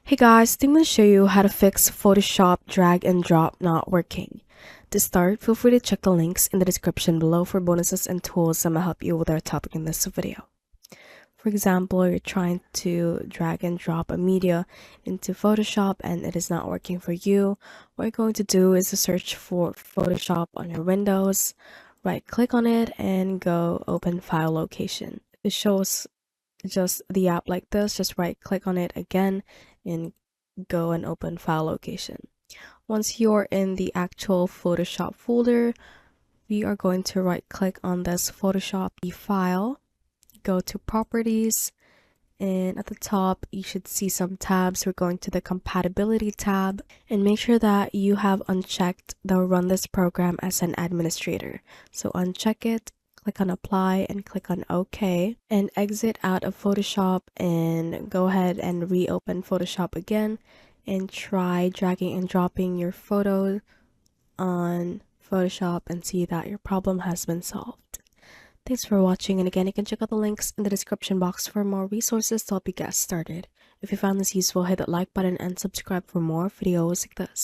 Hey guys, I'm going to show you how to fix Photoshop drag and drop not working. To start, feel free to check the links in the description below for bonuses and tools that will help you with our topic in this video. For example, you're trying to drag and drop a media into Photoshop and it is not working for you. What you're going to do is to search for Photoshop on your Windows, right click on it and go open file location. It shows just the app like this. Just right click on it again and go and open file location. Once you're in the actual Photoshop folder, we are going to right click on this Photoshop file, go to properties, and at the top you should see some tabs. We're going to the compatibility tab and make sure that you have unchecked the run this program as an administrator. So uncheck it, click on apply and click on OK, and exit out of Photoshop and go ahead and reopen Photoshop again and try dragging and dropping your photo on Photoshop and see that your problem has been solved. Thanks for watching, and again, you can check out the links in the description box for more resources to help you get started. If you found this useful, hit that like button and subscribe for more videos like this.